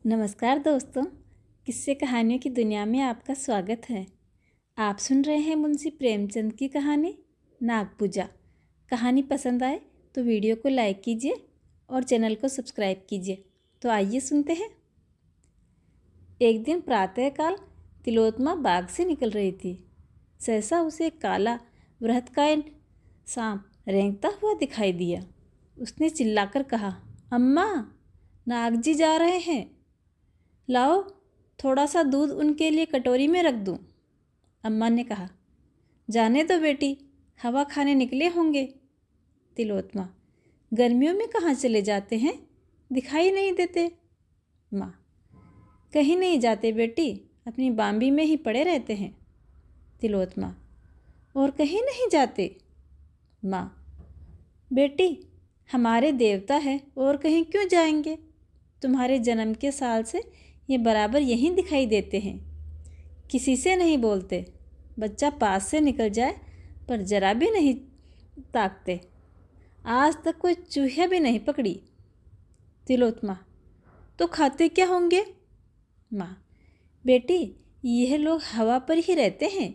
नमस्कार दोस्तों, किस्से कहानियों की दुनिया में आपका स्वागत है। आप सुन रहे हैं मुंशी प्रेमचंद की कहानी नागपूजा। कहानी पसंद आए तो वीडियो को लाइक कीजिए और चैनल को सब्सक्राइब कीजिए। तो आइए सुनते हैं। एक दिन प्रातःकाल तिलोत्तमा बाग से निकल रही थी। सहसा उसे एक काला बृहत्काय सांप रेंगता हुआ दिखाई दिया। उसने चिल्लाकर कहा, अम्मा, नाग जी जा रहे हैं, लाओ थोड़ा सा दूध उनके लिए कटोरी में रख दूं। अम्मा ने कहा, जाने दो बेटी, हवा खाने निकले होंगे। तिलोत्तमा, गर्मियों में कहाँ चले जाते हैं, दिखाई नहीं देते। माँ, कहीं नहीं जाते बेटी, अपनी बाम्बी में ही पड़े रहते हैं। तिलोत्तमा, और कहीं नहीं जाते। माँ, बेटी, हमारे देवता है और कहीं क्यों जाएंगे। तुम्हारे जन्म के साल से ये बराबर यहीं दिखाई देते हैं। किसी से नहीं बोलते, बच्चा पास से निकल जाए पर जरा भी नहीं ताकते। आज तक कोई चूहिया भी नहीं पकड़ी। तिलोत्तमा, तो खाते क्या होंगे। माँ, बेटी, यह लोग हवा पर ही रहते हैं,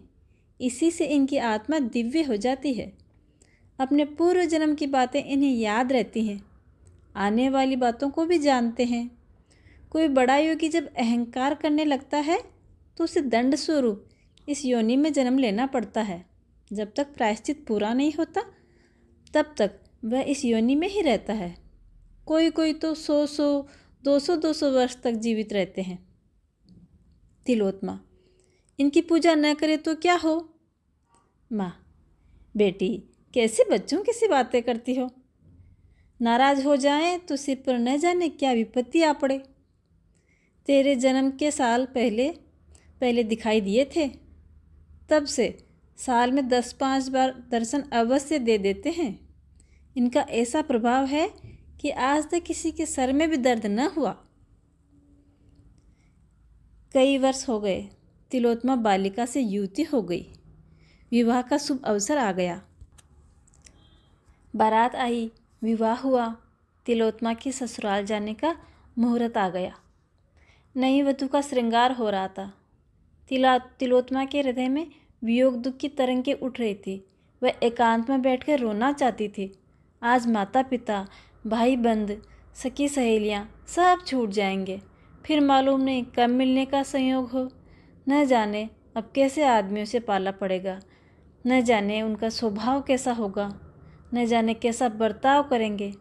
इसी से इनकी आत्मा दिव्य हो जाती है। अपने पूर्व जन्म की बातें इन्हें याद रहती हैं, आने वाली बातों को भी जानते हैं। कोई बड़ा योगी जब अहंकार करने लगता है तो उसे दंड स्वरूप इस योनि में जन्म लेना पड़ता है। जब तक प्रायश्चित पूरा नहीं होता तब तक वह इस योनि में ही रहता है। कोई कोई तो 100 200 वर्ष तक जीवित रहते हैं। तिलोत्तमा, इनकी पूजा न करे तो क्या हो। माँ, बेटी, कैसे बच्चों की सी बातें करती हो। नाराज हो जाएं तो सिर पर न जाने क्या विपत्ति आ पड़े। तेरे जन्म के साल पहले दिखाई दिए थे, तब से साल में 10-5 बार दर्शन अवश्य दे देते हैं। इनका ऐसा प्रभाव है कि आज तक किसी के सर में भी दर्द न हुआ। कई वर्ष हो गए, तिलोत्तमा बालिका से युवती हो गई। विवाह का शुभ अवसर आ गया। बारात आई, विवाह हुआ। तिलोत्तमा की ससुराल जाने का मुहूर्त आ गया। नई वधू का श्रृंगार हो रहा था। तिलोत्तमा के हृदय में वियोग दुख की तरंगें उठ रही थी। वह एकांत में बैठकर रोना चाहती थी। आज माता पिता, भाई बंद, सखी सहेलियां सब छूट जाएंगे। फिर मालूम नहीं कब मिलने का संयोग हो। न जाने अब कैसे आदमियों से पाला पड़ेगा। न जाने उनका स्वभाव कैसा होगा। न जाने कैसा बर्ताव करेंगे।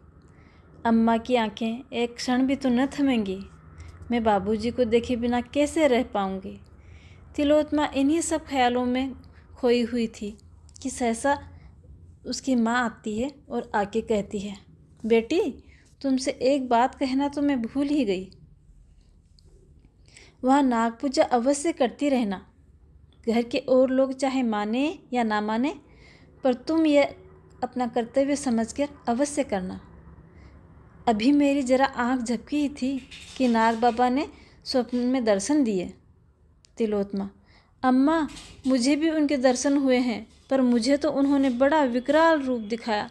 अम्मा की आंखें एक क्षण भी तो न थमेंगी। मैं बाबूजी को देखे बिना कैसे रह पाऊंगी। तिलोत्तमा इन्हीं सब ख्यालों में खोई हुई थी कि सहसा उसकी माँ आती है और आके कहती है, बेटी, तुमसे एक बात कहना तो मैं भूल ही गई। वहाँ नाग पूजा अवश्य करती रहना। घर के और लोग चाहे माने या ना माने, पर तुम यह अपना कर्तव्य समझकर अवश्य करना। अभी मेरी जरा आंख झपकी ही थी कि नाग बाबा ने स्वप्न में दर्शन दिए। तिलोत्तमा, अम्मा, मुझे भी उनके दर्शन हुए हैं, पर मुझे तो उन्होंने बड़ा विकराल रूप दिखाया।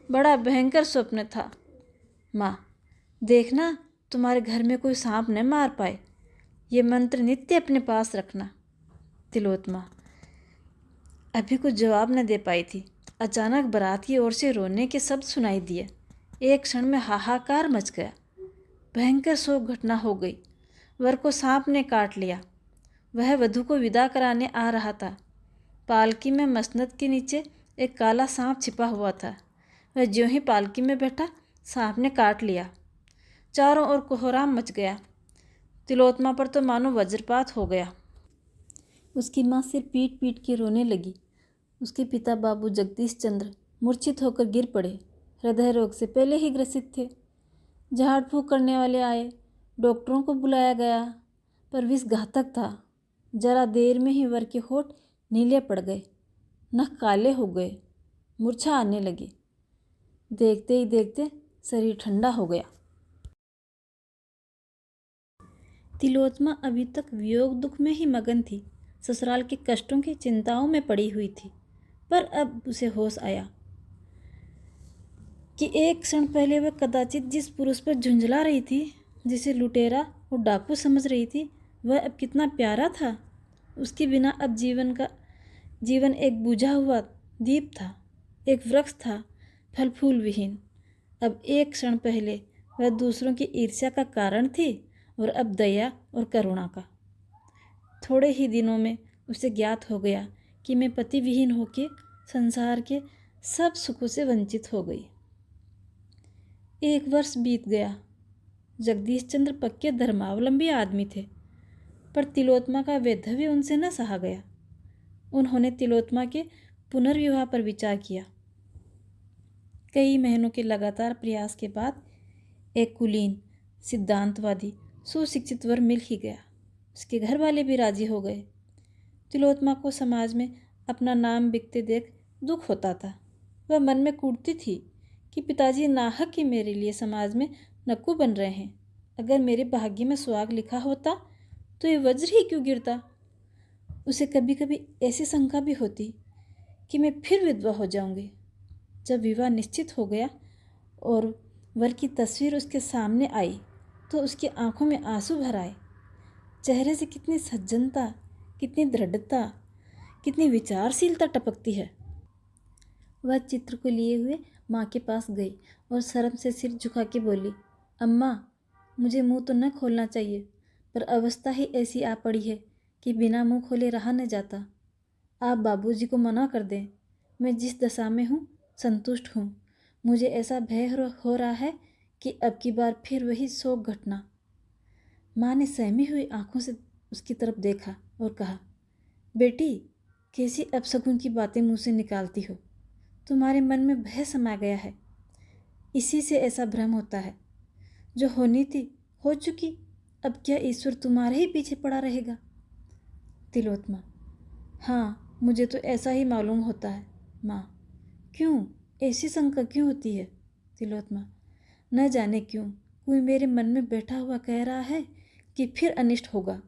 बड़ा भयंकर स्वप्न था। माँ, देखना तुम्हारे घर में कोई सांप न मार पाए। ये मंत्र नित्य अपने पास रखना। तिलोत्तमा अभी कुछ जवाब न दे पाई थी। अचानक बारात की ओर से रोने के शब्द सुनाई दिए। एक क्षण में हाहाकार मच गया। भयंकर शोक घटना हो गई। वर को सांप ने काट लिया। वह वधू को विदा कराने आ रहा था। पालकी में मसनद के नीचे एक काला सांप छिपा हुआ था। वह ज्यों ही पालकी में बैठा, सांप ने काट लिया। चारों ओर कोहराम मच गया। तिलोत्तमा पर तो मानो वज्रपात हो गया। उसकी माँ सिर पीट पीट के रोने लगी। उसके पिता बाबू जगदीश चंद्र मूर्छित होकर गिर पड़े। हृदय रोग से पहले ही ग्रसित थे। झाड़ फूँक करने वाले आए, डॉक्टरों को बुलाया गया, पर विष घातक था। जरा देर में ही वर के होठ नीले पड़ गए, नख काले हो गए, मूर्छा आने लगी। देखते ही देखते शरीर ठंडा हो गया। तिलोत्तमा अभी तक वियोग दुख में ही मगन थी। ससुराल के कष्टों की चिंताओं में पड़ी हुई थी। पर अब उसे होश आया कि एक क्षण पहले वह कदाचित जिस पुरुष पर झुंझला रही थी जिसे लुटेरा और डाकू समझ रही थी, वह अब कितना प्यारा था। उसके बिना अब जीवन एक बुझा हुआ दीप था, एक वृक्ष था, फल फूल विहीन। अब एक क्षण पहले वह दूसरों की ईर्ष्या का कारण थी और अब दया और करुणा का। थोड़े ही दिनों में उसे ज्ञात हो गया कि मैं पति विहीन होकर संसार के सब सुखों से वंचित हो गई। 1 वर्ष बीत गया। जगदीश चंद्र पक्के धर्मावलंबी आदमी थे, पर तिलोत्तमा का वैधव्य उनसे न सहा गया। उन्होंने तिलोत्तमा के पुनर्विवाह पर विचार किया। कई महीनों के लगातार प्रयास के बाद एक कुलीन, सिद्धांतवादी, सुशिक्षित वर मिल ही गया। उसके घर वाले भी राजी हो गए। तिलोत्तमा को समाज में अपना नाम बिकते देख दुख होता था। वह मन में कूटती थी कि पिताजी नाहक ही मेरे लिए समाज में नक्कू बन रहे हैं। अगर मेरे भाग्य में सुहाग लिखा होता तो ये वज्र ही क्यों गिरता। उसे कभी कभी ऐसी शंका भी होती कि मैं फिर विधवा हो जाऊंगी। जब विवाह निश्चित हो गया और वर की तस्वीर उसके सामने आई तो उसकी आंखों में आंसू भर आए। चेहरे से कितनी सज्जनता, कितनी दृढ़ता, कितनी विचारशीलता टपकती है। वह चित्र को लिए हुए माँ के पास गई और शर्म से सिर झुका के बोली, अम्मा, मुझे मुंह तो न खोलना चाहिए, पर अवस्था ही ऐसी आ पड़ी है कि बिना मुंह खोले रहा न जाता। आप बाबूजी को मना कर दें। मैं जिस दशा में हूँ संतुष्ट हूँ। मुझे ऐसा भय हो रहा है कि अब की बार फिर वही शोक घटना। माँ ने सहमी हुई आंखों से उसकी तरफ देखा और कहा, बेटी, कैसी अपशगुन की बातें मुँह से निकालती हो। तुम्हारे मन में भय समा गया है, इसी से ऐसा भ्रम होता है। जो होनी थी हो चुकी, अब क्या ईश्वर तुम्हारे ही पीछे पड़ा रहेगा। तिलोत्तमा, हाँ, मुझे तो ऐसा ही मालूम होता है माँ। क्यों, ऐसी शंका क्यों होती है। तिलोत्तमा, न जाने क्यों कोई मेरे मन में बैठा हुआ कह रहा है कि फिर अनिष्ट होगा।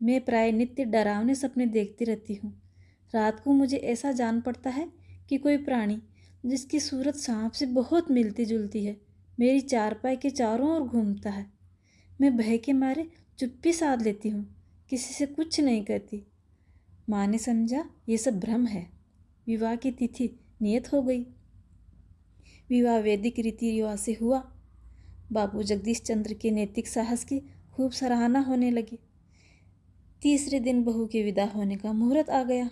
मैं प्राय नित्य डरावने सपने देखती रहती हूँ। रात को मुझे ऐसा जान पड़ता है कि कोई प्राणी जिसकी सूरत सांप से बहुत मिलती जुलती है मेरी चारपाई के चारों ओर घूमता है। मैं भय के मारे चुप्पी साध लेती हूँ, किसी से कुछ नहीं कहती। माँ ने समझा ये सब भ्रम है। विवाह की तिथि नियत हो गई। विवाह वैदिक रीति रिवाज से हुआ। बाबू जगदीश चंद्र के नैतिक साहस की खूब सराहना होने लगी। तीसरे दिन बहू के विदा होने का मुहूर्त आ गया।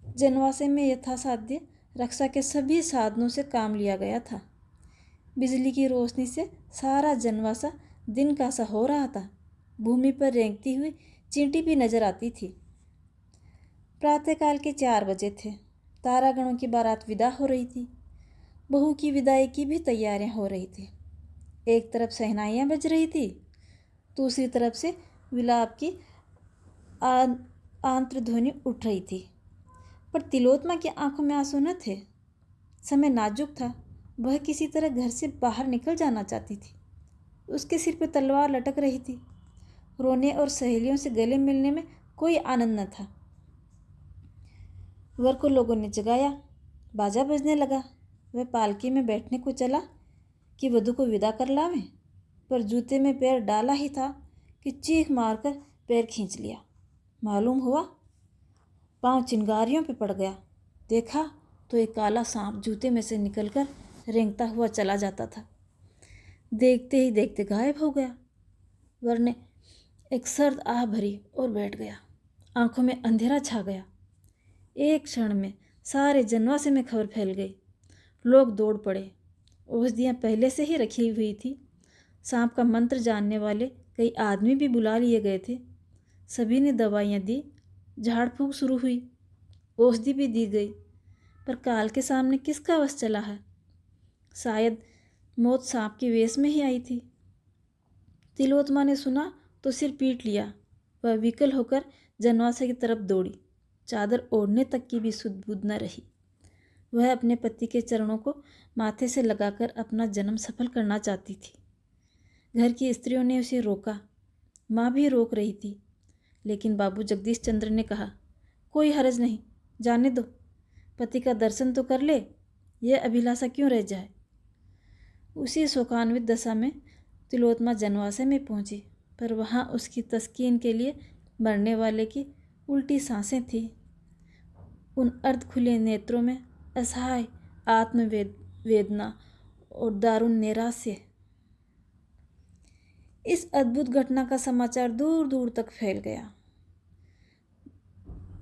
जनवासे में यथासाध्य रक्षा के सभी साधनों से काम लिया गया था। बिजली की रोशनी से सारा जनवासा दिन का सा हो रहा था। भूमि पर रेंगती हुई चींटी भी नजर आती थी। प्रातःकाल के 4 बजे थे। तारागणों की बारात विदा हो रही थी। बहू की विदाई की भी तैयारियां हो रही थी। एक तरफ शहनाइयाँ बज रही थी, दूसरी तरफ से विलाप की आंत्रध्वनि उठ रही थी। पर तिलोत्तमा की आंखों में आंसू न थे। समय नाजुक था। वह किसी तरह घर से बाहर निकल जाना चाहती थी। उसके सिर पर तलवार लटक रही थी। रोने और सहेलियों से गले मिलने में कोई आनंद न था। वर को लोगों ने जगाया। बाजा बजने लगा। वह पालकी में बैठने को चला कि वधू को विदा कर लावें, पर जूते में पैर डाला ही था कि चीख मारकर पैर खींच लिया। मालूम हुआ पांव चिंगारियों पे पड़ गया। देखा तो एक काला सांप जूते में से निकलकर रेंगता हुआ चला जाता था। देखते ही देखते गायब हो गया। वर ने एक सर्द आह भरी और बैठ गया। आंखों में अंधेरा छा गया। एक क्षण में सारे जनवासे में खबर फैल गई। लोग दौड़ पड़े। औषधियाँ पहले से ही रखी हुई थी। सांप का मंत्र जानने वाले कई आदमी भी बुला लिए गए थे। सभी ने दवाइयाँ दी। झाड़ फूँक शुरू हुई। औषधि भी दी गई। पर काल के सामने किसका वश चला है। शायद मौत सांप के वेश में ही आई थी। तिलोत्तमा ने सुना तो सिर पीट लिया। वह विकल होकर जनवासे की तरफ दौड़ी। चादर ओढ़ने तक की भी सुध बुध न रही। वह अपने पति के चरणों को माथे से लगाकर अपना जन्म सफल करना चाहती थी। घर की स्त्रियों ने उसे रोका। माँ भी रोक रही थी, लेकिन बाबू जगदीश चंद्र ने कहा, कोई हर्ज नहीं, जाने दो। पति का दर्शन तो कर ले, यह अभिलाषा क्यों रह जाए। उसी शोकान्वित दशा में तिलोत्तमा जनवासे में पहुंची, पर वहां उसकी तस्कीन के लिए मरने वाले की उल्टी सांसें थीं। उन अर्ध खुले नेत्रों में असहाय वेदना और दारुण नैराश्य। इस अद्भुत घटना का समाचार दूर दूर तक फैल गया।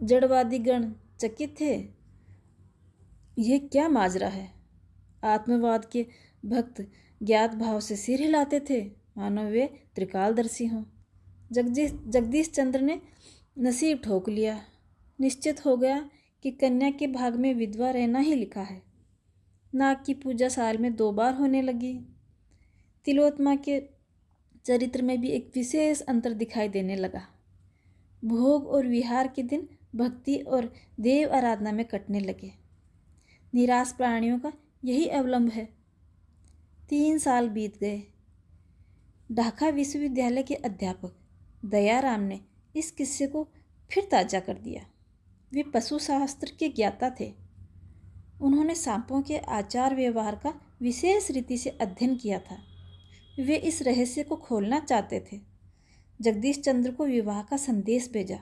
जड़वादी गण चकित थे। यह क्या माजरा है? आत्मवाद के भक्त ज्ञात भाव से सिर हिलाते थे, मानो वे त्रिकालदर्शी हों। जगदीश चंद्र ने नसीब ठोक लिया। निश्चित हो गया कि कन्या के भाग में विधवा रहना ही लिखा है। नाग की पूजा साल में 2 बार होने लगी। तिलोत्तमा के चरित्र में भी एक विशेष अंतर दिखाई देने लगा। भोग और विहार के दिन भक्ति और देव आराधना में कटने लगे। निराश प्राणियों का यही अवलंब है। 3 साल बीत गए। ढाका विश्वविद्यालय के अध्यापक दयाराम ने इस किस्से को फिर ताज़ा कर दिया। वे पशुशास्त्र के ज्ञाता थे। उन्होंने सांपों के आचार व्यवहार का विशेष रीति से अध्ययन किया था। वे इस रहस्य को खोलना चाहते थे। जगदीश चंद्र को विवाह का संदेश भेजा।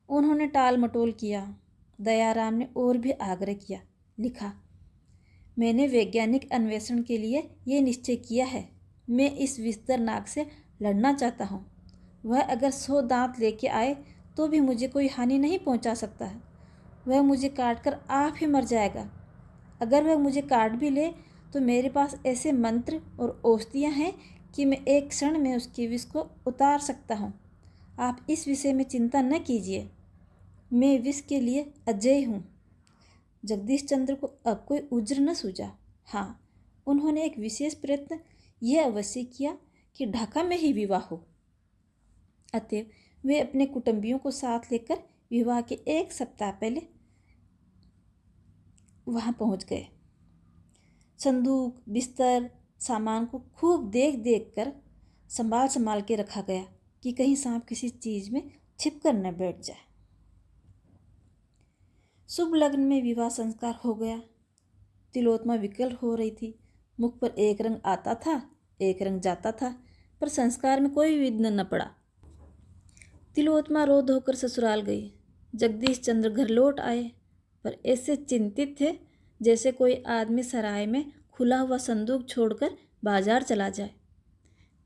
उन्होंने टाल मटोल किया। दयाराम ने और भी आग्रह किया। लिखा, मैंने वैज्ञानिक अन्वेषण के लिए ये निश्चय किया है। मैं इस विस्तर नाग से लड़ना चाहता हूँ। वह अगर 100 दांत लेके आए तो भी मुझे कोई हानि नहीं पहुँचा सकता है। वह मुझे काट कर आप ही मर जाएगा। अगर वह मुझे काट भी ले तो मेरे पास ऐसे मंत्र और औषधियाँ हैं कि मैं एक क्षण में उसके विष को उतार सकता हूँ। आप इस विषय में चिंता न कीजिए। मैं विष के लिए अजय हूँ। जगदीश चंद्र को अब कोई उज्र न सूझा। हाँ, उन्होंने एक विशेष प्रयत्न यह अवश्य किया कि ढाका में ही विवाह हो। अतएव वे अपने कुटुंबियों को साथ लेकर विवाह के 1 सप्ताह पहले वहां पहुंच गए। संदूक, बिस्तर, सामान को खूब देख कर संभाल के रखा गया कि कहीं सांप किसी चीज में छिप कर न बैठ जाए। शुभ लग्न में विवाह संस्कार हो गया। तिलोत्तमा विकल हो रही थी। मुख पर एक रंग आता था, एक रंग जाता था, पर संस्कार में कोई विघ्न न पड़ा। तिलोत्तमा रो धोकर ससुराल गई। जगदीश चंद्र घर लौट आए, पर ऐसे चिंतित थे जैसे कोई आदमी सराय में खुला हुआ संदूक छोड़कर बाजार चला जाए।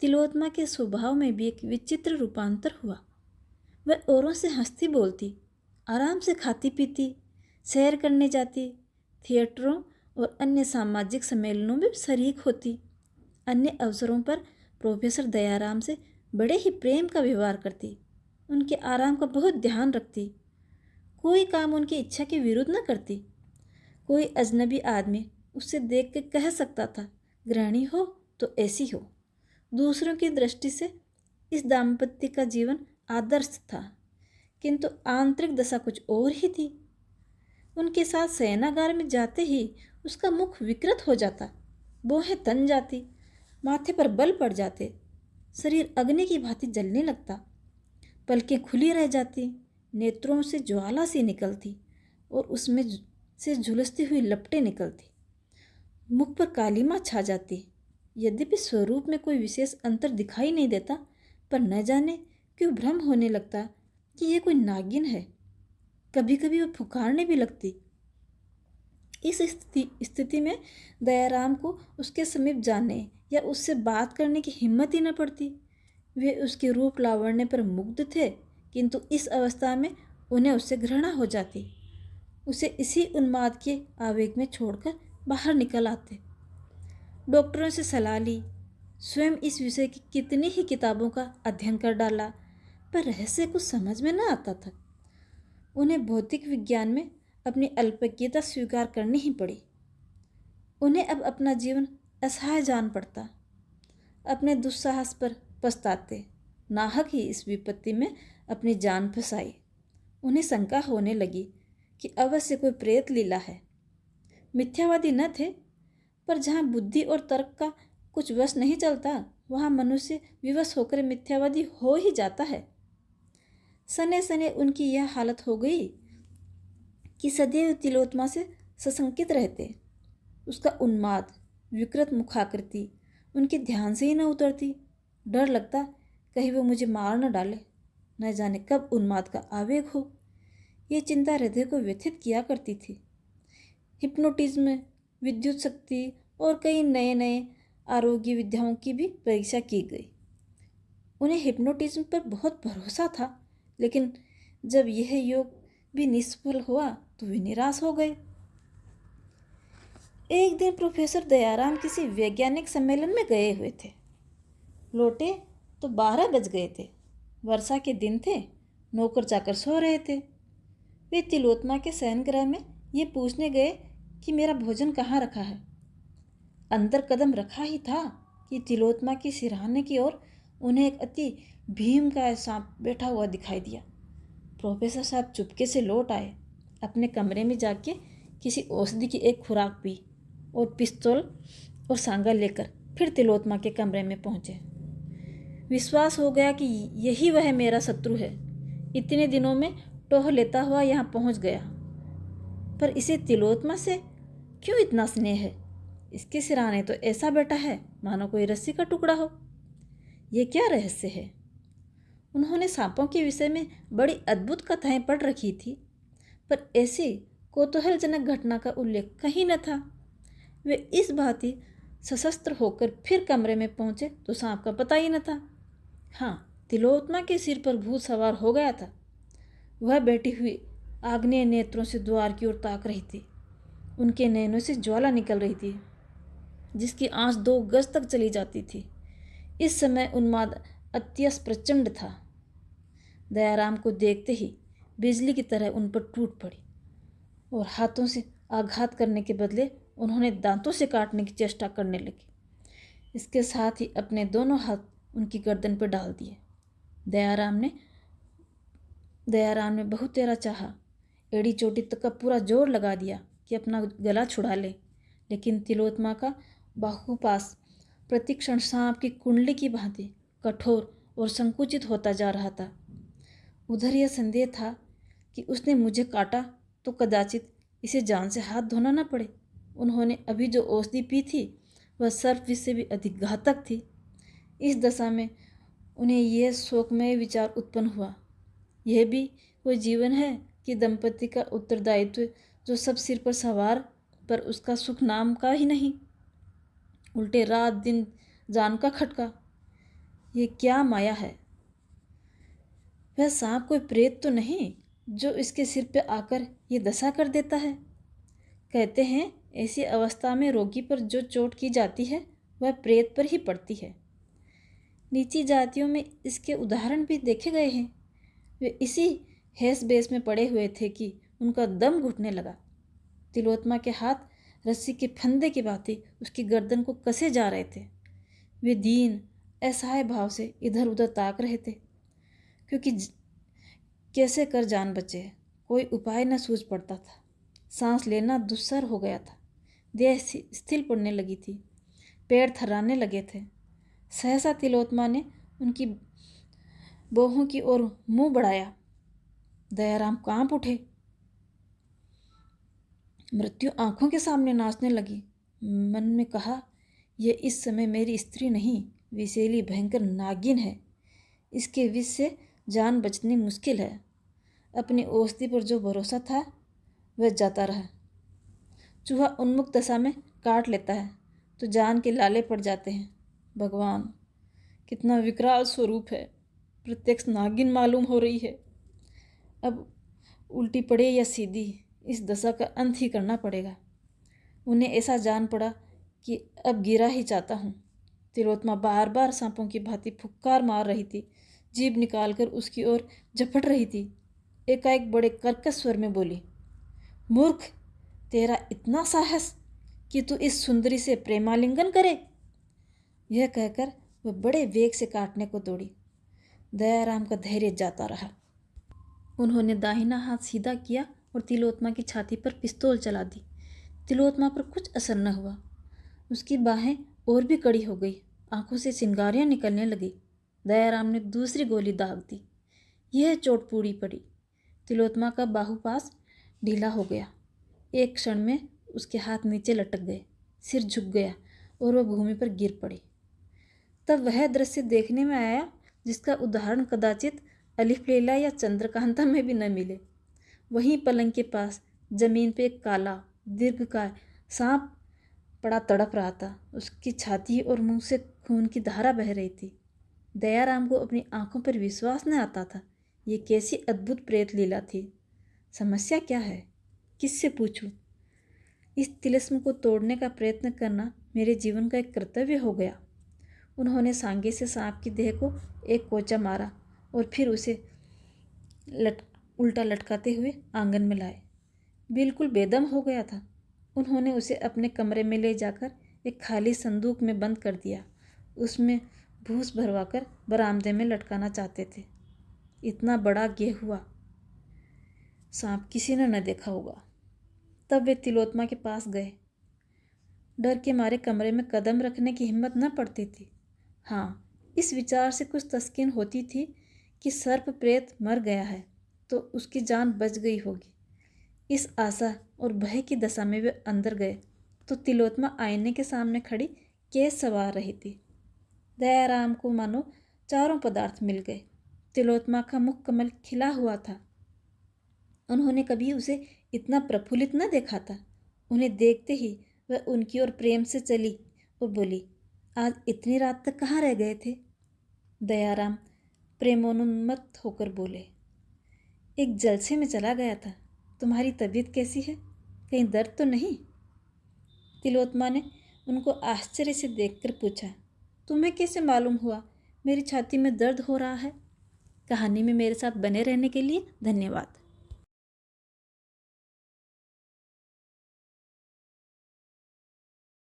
तिलोत्तमा के स्वभाव में भी एक विचित्र रूपांतर हुआ। वह औरों से हंसती बोलती, आराम से खाती पीती, सैर करने जाती, थिएटरों और अन्य सामाजिक सम्मेलनों में शरीक होती। अन्य अवसरों पर प्रोफेसर दयाराम से बड़े ही प्रेम का व्यवहार करती, उनके आराम का बहुत ध्यान रखती, कोई काम उनकी इच्छा के विरुद्ध न करती। कोई अजनबी आदमी उससे देख के कह सकता था, गृहिणी हो तो ऐसी हो। दूसरों की दृष्टि से इस दाम्पत्य का जीवन आदर्श था, किंतु आंतरिक दशा कुछ और ही थी। उनके साथ शयनागार में जाते ही उसका मुख विकृत हो जाता, भौहें तन जाती, माथे पर बल पड़ जाते, शरीर अग्नि की भांति जलने लगता, पलकें खुली रह जाती, नेत्रों से ज्वाला सी निकलती और उसमें से झुलसती हुई लपटें निकलती, मुख पर कालीमा छा जाती। यद्यपि स्वरूप में कोई विशेष अंतर दिखाई नहीं देता, पर न जाने क्यों भ्रम होने लगता कि यह कोई नागिन है। कभी कभी वह पुकारने भी लगती। इस स्थिति में दयाराम को उसके समीप जाने या उससे बात करने की हिम्मत ही न पड़ती। वे उसके रूप लावण्य पर मुग्ध थे, किंतु इस अवस्था में उन्हें उससे घृणा हो जाती। उसे इसी उन्माद के आवेग में छोड़कर बाहर निकल आते। डॉक्टरों से सलाह ली, स्वयं इस विषय की कितनी ही किताबों का अध्ययन कर डाला, पर रहस्य कुछ समझ में न आता था। उन्हें भौतिक विज्ञान में अपनी अल्पज्ञता स्वीकार करनी ही पड़ी। उन्हें अब अपना जीवन असहाय जान पड़ता। अपने दुस्साहस पर पछताते। नाहक ही इस विपत्ति में अपनी जान फंसाई। उन्हें शंका होने लगी कि अवश्य कोई प्रेत लीला है। मिथ्यावादी न थे, पर जहाँ बुद्धि और तर्क का कुछ वश नहीं चलता, वहाँ मनुष्य विवश होकर मिथ्यावादी हो ही जाता है। सने सने उनकी यह हालत हो गई कि सदैव तिलोत्तमा से सशंकित रहते। उसका उन्माद, विकृत मुखाकृति उनके ध्यान से ही न उतरती। डर लगता कहीं वो मुझे मार न डाले, न जाने कब उन्माद का आवेग हो। ये चिंता हृदय को व्यथित किया करती थी। हिप्नोटिज्म, विद्युत शक्ति और कई नए नए आरोग्य विद्याओं की भी परीक्षा की गई। उन्हें हिप्नोटिज्म पर बहुत भरोसा था, लेकिन जब यह योग भी निष्फल हुआ तो वे निराश हो गए। एक दिन प्रोफेसर दयाराम किसी वैज्ञानिक सम्मेलन में गए हुए थे। लौटे तो 12 बज गए थे। वर्षा के दिन थे, नौकर चाकर सो रहे थे। वे तिलोत्तमा के शयनगृह में ये पूछने गए कि मेरा भोजन कहाँ रखा है। अंदर कदम रखा ही था कि तिलोत्तमा की सिरहाने की ओर उन्हें एक अति भीमकाय सांप बैठा हुआ दिखाई दिया। प्रोफेसर साहब चुपके से लौट आए। अपने कमरे में जाके किसी औषधि की एक खुराक पी और पिस्तौल और सांगा लेकर फिर तिलोत्तमा के कमरे में पहुंचे। विश्वास हो गया कि यही वह मेरा शत्रु है। इतने दिनों में टोह लेता हुआ यहाँ पहुँच गया, पर इसे तिलोत्तमा से क्यों इतना स्नेह है? इसके सिरहाने तो ऐसा बैठा है मानो कोई रस्सी का टुकड़ा हो। ये क्या रहस्य है? उन्होंने सांपों के विषय में बड़ी अद्भुत कथाएं पढ़ रखी थी, पर ऐसी कौतूहलजनक घटना का उल्लेख कहीं न था। वे इस भांति सशस्त्र होकर फिर कमरे में पहुंचे तो सांप का पता ही न था। हाँ, तिलोत्तमा के सिर पर भूत सवार हो गया था। वह बैठी हुई आग्नेय नेत्रों से द्वार की ओर ताक रही थी। उनके नैनों से ज्वाला निकल रही थी, जिसकी आंच 2 गज तक चली जाती थी। इस समय उन्माद अत्यंत प्रचंड था। दयाराम को देखते ही बिजली की तरह उन पर टूट पड़ी और हाथों से आघात करने के बदले उन्होंने दांतों से काटने की चेष्टा करने लगी। इसके साथ ही अपने दोनों हाथ उनकी गर्दन पर डाल दिए। दयाराम ने बहुत तेरा चाहा, एड़ी चोटी तक का पूरा जोर लगा दिया कि अपना गला छुड़ा ले, लेकिन तिलोत्तमा का बाहुपाश प्रतिक्षण सांप की कुंडली की भांति कठोर और संकुचित होता जा रहा था। उधर यह संदेह था कि उसने मुझे काटा तो कदाचित इसे जान से हाथ धोना न पड़े। उन्होंने अभी जो औषधि पी थी वह सर्प विष से भी अधिक घातक थी। इस दशा में उन्हें यह शोकमय विचार उत्पन्न हुआ, यह भी कोई जीवन है कि दंपति का उत्तरदायित्व जो सब सिर पर सवार, पर उसका सुख नाम का ही नहीं, उल्टे रात दिन जान का खटका। ये क्या माया है? वह सांप कोई प्रेत तो नहीं जो इसके सिर पे आकर ये दशा कर देता है। कहते हैं ऐसी अवस्था में रोगी पर जो चोट की जाती है वह प्रेत पर ही पड़ती है। नीची जातियों में इसके उदाहरण भी देखे गए हैं। वे इसी हैस बेस में पड़े हुए थे कि उनका दम घुटने लगा। तिलोत्तमा के हाथ रस्सी के फंदे की भांति उसकी गर्दन को कसे जा रहे थे। वे दीन असहाय भाव से इधर उधर ताक रहे थे, क्योंकि कैसे कर जान बचे कोई उपाय न सूझ पड़ता था। सांस लेना दुस्सर हो गया था। देह स्थिर पड़ने लगी थी, पैर थर्राने लगे थे। सहसा तिलोत्तमा ने उनकी बाहों की ओर मुंह बढ़ाया। दयाराम कांप उठे। मृत्यु आंखों के सामने नाचने लगी। मन में कहा, यह इस समय मेरी स्त्री नहीं, विषैली भयंकर नागिन है। इसके विष से जान बचनी मुश्किल है। अपनी औषधि पर जो भरोसा था वह जाता रहा। चूहा उन्मुक्त दशा में काट लेता है तो जान के लाले पड़ जाते हैं। भगवान, कितना विकराल स्वरूप है। प्रत्यक्ष नागिन मालूम हो रही है। अब उल्टी पड़े या सीधी, इस दशा का अंत ही करना पड़ेगा। उन्हें ऐसा जान पड़ा कि अब गिरा ही चाहता हूँ। तिलोत्तमा बार बार सांपों की भांति फुक्कार मार रही थी, जीभ निकालकर उसकी ओर झपट रही थी। एकाएक बड़े कर्कश स्वर में बोली, मूर्ख, तेरा इतना साहस कि तू इस सुंदरी से प्रेमालिंगन करे। यह कहकर वह बड़े वेग से काटने को दौड़ी। दयाराम का धैर्य जाता रहा। उन्होंने दाहिना हाथ सीधा किया और तिलोत्तमा की छाती पर पिस्तौल चला दी। तिलोत्तमा पर कुछ असर न हुआ। उसकी बाहें और भी कड़ी हो गई, आंखों से चिंगारियां निकलने लगी। दयाराम ने दूसरी गोली दाग दी। यह चोट पूरी पड़ी। तिलोत्तमा का बाहुपाश ढीला हो गया। एक क्षण में उसके हाथ नीचे लटक गए, सिर झुक गया और वह भूमि पर गिर पड़ी। तब वह दृश्य देखने में आया जिसका उदाहरण कदाचित अलिफ लैला या चंद्रकांता में भी न मिले। वहीं पलंग के पास जमीन पे एक काला दीर्घकाय सांप पड़ा तड़प रहा था। उसकी छाती और मुंह से खून की धारा बह रही थी। दयाराम को अपनी आंखों पर विश्वास न आता था। ये कैसी अद्भुत प्रेत लीला थी। समस्या क्या है? किससे पूछूं? इस तिलिस्म को तोड़ने का प्रयत्न करना मेरे जीवन का एक कर्तव्य हो गया। उन्होंने सांगे से सांप की देह को एक कोचा मारा और फिर उसे उल्टा लटकाते हुए आंगन में लाए। बिल्कुल बेदम हो गया था। उन्होंने उसे अपने कमरे में ले जाकर एक खाली संदूक में बंद कर दिया। उसमें भूस भरवाकर बरामदे में लटकाना चाहते थे। इतना बड़ा गेहुआ सांप किसी ने न देखा होगा। तब वे तिलोत्मा के पास गए। डर के मारे कमरे में कदम रखने की हिम्मत न पड़ती थी। हाँ, इस विचार से कुछ तस्कीन होती थी कि सर्प प्रेत मर गया है तो उसकी जान बच गई होगी। इस आशा और भय की दशा में वे अंदर गए तो तिलोत्मा आईने के सामने खड़ी केस संवार रही थी। दयाराम को मानो चारों पदार्थ मिल गए। तिलोत्मा का मुख कमल खिला हुआ था। उन्होंने कभी उसे इतना प्रफुल्लित न देखा था। उन्हें देखते ही वह उनकी ओर प्रेम से चली और बोली, आज इतनी रात तक कहाँ रह गए थे? दयाराम प्रेमोन्मत्त होकर बोले, एक जलसे में चला गया था। तुम्हारी तबीयत कैसी है? कहीं दर्द तो नहीं? तिलोत्मा ने उनको आश्चर्य से देखकर पूछा, तुम्हें कैसे मालूम हुआ मेरी छाती में दर्द हो रहा है? कहानी में मेरे साथ बने रहने के लिए धन्यवाद।